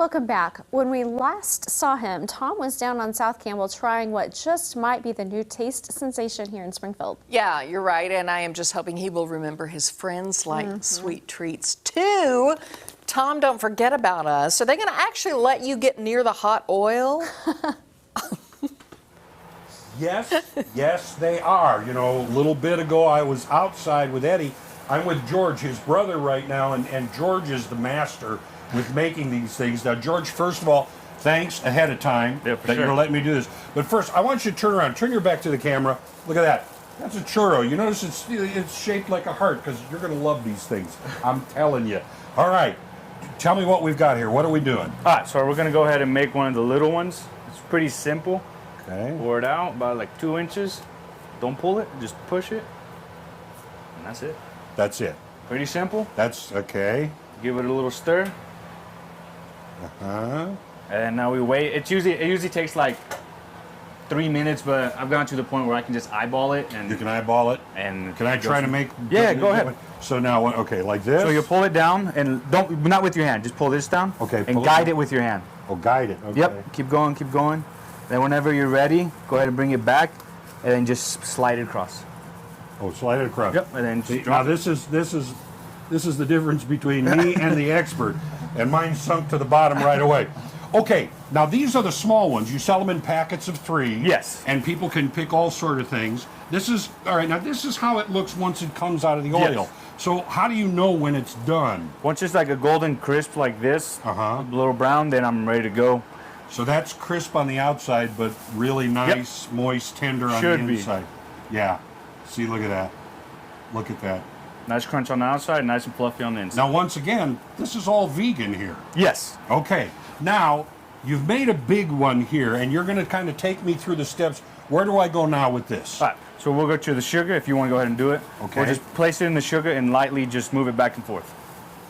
Welcome back. When we last saw him, Tom was down on South Campbell trying what just might be the new taste sensation here in Springfield. Yeah, you're right, and I am just hoping he will remember his friends like sweet treats too. Tom, don't forget about us. Are they going to actually let you get near the hot oil? Yes, they are. You know, a little bit ago I was outside with Eddie. I'm with George, his brother, right now, and George is the master with making these things. Now, George, first of all, thanks ahead of time that you're letting me do this. But first, I want you to turn around. Turn your back to the camera. Look at that. That's a churro. You notice it's shaped like a heart because you're going to love these things. I'm telling you. All right. Tell me what we've got here. What are we doing? All right, so we're going to go ahead and make one of the little ones. It's pretty simple. Okay. Pour it out about like 2 inches. Don't pull it. Just push it. And that's it. That's it. Pretty simple. That's okay. Give it a little stir. Uh-huh. And now we wait. It usually takes like 3 minutes, but I've gotten to the point where I can just eyeball it. And you can eyeball it? And can I try to make... Yeah, go ahead. So now, okay, like this? So you pull it down, and not with your hand. Just pull this down. Okay. And guide it with your hand. Oh, guide it. Okay. Yep. Keep going, keep going. Then whenever you're ready, go ahead and bring it back, and then just slide it across. Oh, slide it across. Yep. And then just now this is the difference between me and the expert, and mine sunk to the bottom right away. Okay, now these are the small ones. You sell them in packets of 3. Yes. And people can pick all sort of things. This is all right. Now this is how it looks once it comes out of the oil. Yes. So how do you know when it's done? Once it's like a golden crisp like this, a little brown, then I'm ready to go. So that's crisp on the outside, but really nice, moist, tender on the inside. Yeah. See, look at that. Look at that. Nice crunch on the outside, nice and fluffy on the inside. Now, once again, this is all vegan here. Yes. Okay. Now, you've made a big one here, and you're going to kind of take me through the steps. Where do I go now with this? All right. So we'll go to the sugar if you want to go ahead and do it. Okay. We'll just place it in the sugar and lightly just move it back and forth.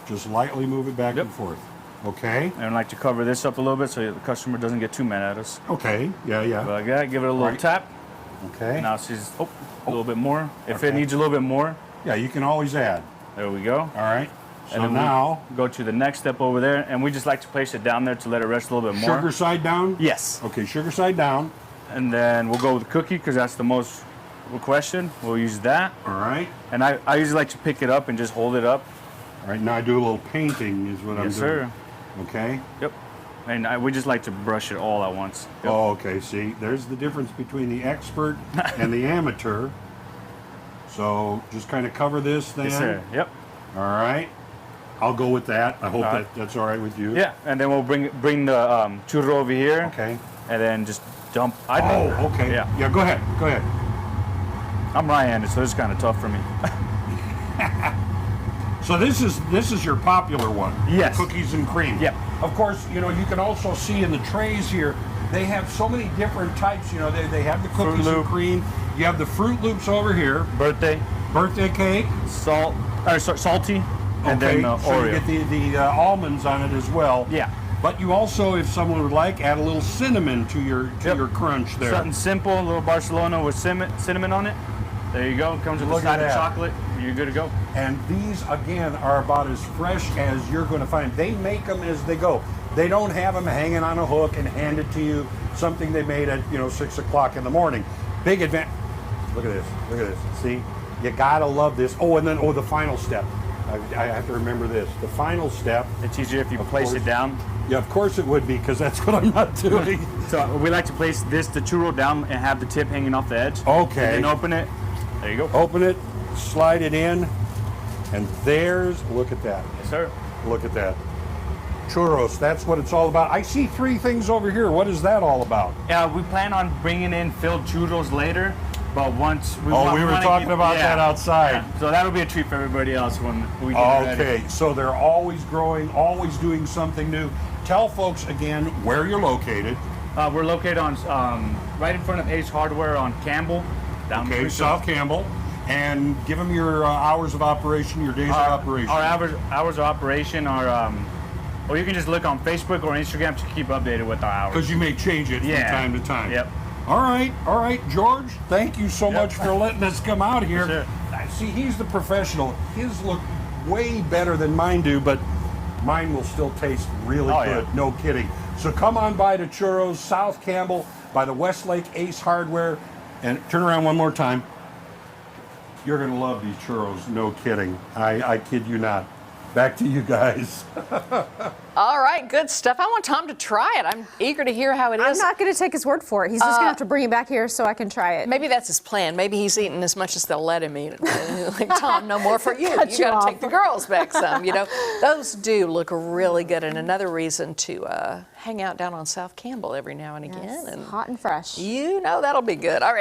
Just lightly move it back and forth. Okay. And I like to cover this up a little bit so the customer doesn't get too mad at us. Okay. Yeah, yeah. Like that. Give it a little tap. Okay. Now she's a little bit more. If it needs a little bit more. Yeah, you can always add. There we go. All right. So and then now go to the next step over there, and we just like to place it down there to let it rest a little bit more. Sugar side down? Yes. Okay, sugar side down. And then we'll go with the cookie because that's the most requested. We'll use that. All right. And I usually like to pick it up and just hold it up. All right, now I do a little painting is what I'm doing. Yes, sir. Okay. Yep. And we just like to brush it all at once. Yep. Oh, okay. See, there's the difference between the expert and the amateur. So just kind of cover this then. Yes, sir. Yep. All right. I'll go with that. I hope that's all right with you. Yeah, and then we'll bring the churro over here. Okay. And then just dump. Okay. Yeah. Yeah, go ahead. Go ahead. I'm right-handed, so it's kind of tough for me. So this is your popular one. Yes. Cookies and cream. Yep. Of course, you know, you can also see in the trays here, they have so many different types. You know, they have the cookies and cream. You have the Fruit Loops over here. Birthday cake. Salty. And then so Oreo. you get the almonds on it as well. Yeah. But you also, if someone would like, add a little cinnamon to your crunch there. Something simple, a little Barcelona with cinnamon on it. There you go. Comes with a side of chocolate. You're good to go. And these, again, are about as fresh as you're going to find. They make them as they go. They don't have them hanging on a hook and hand it to you, something they made at 6 o'clock in the morning. Big advantage. Look at this. Look at this. See? You got to love this. Oh, and then, the final step. I have to remember this. The final step. It's easier if you place it down. Yeah, of course it would be, because that's what I'm not doing. So we like to place the churro down and have the tip hanging off the edge. Okay. And then open it. There you go. Open it, slide it in, and look at that. Yes, sir. Look at that. Churros, that's what it's all about. I see 3 things over here. What is that all about? Yeah, we plan on bringing in filled churros later. But once we we were talking about that outside. Yeah. So that'll be a treat for everybody else when we get ready. Okay, so they're always growing, always doing something new. Tell folks again where you're located. We're located on right in front of Ace Hardware on Campbell. Okay, South Campbell. And give them your hours of operation, your days of operation. Our hours of operation are, or you can just look on Facebook or Instagram to keep updated with our hours. Because you may change it from time to time. Yep. All right, George. Thank you so much for letting us come out here. Sure. See, he's the professional. His look way better than mine do, but mine will still taste really Oh, good. yeah. No kidding. So come on by to Xurros, South Campbell, by the Westlake Ace Hardware, and turn around one more time. You're gonna love these churros. No kidding. I kid you not. Back to you guys. All right, good stuff. I want Tom to try it. I'm eager to hear how it I'm is. not going to take his word for it. He's just going to have to bring it back here so I can try it. Maybe that's his plan. Maybe he's eating as much as they'll let him eat. Like, Tom, no more for you. Cut You you got off. to take the girls back some. You know, those do look really good, and another reason to hang out down on South Campbell every now and again. Yes, And hot and fresh. you know that'll be good. All right.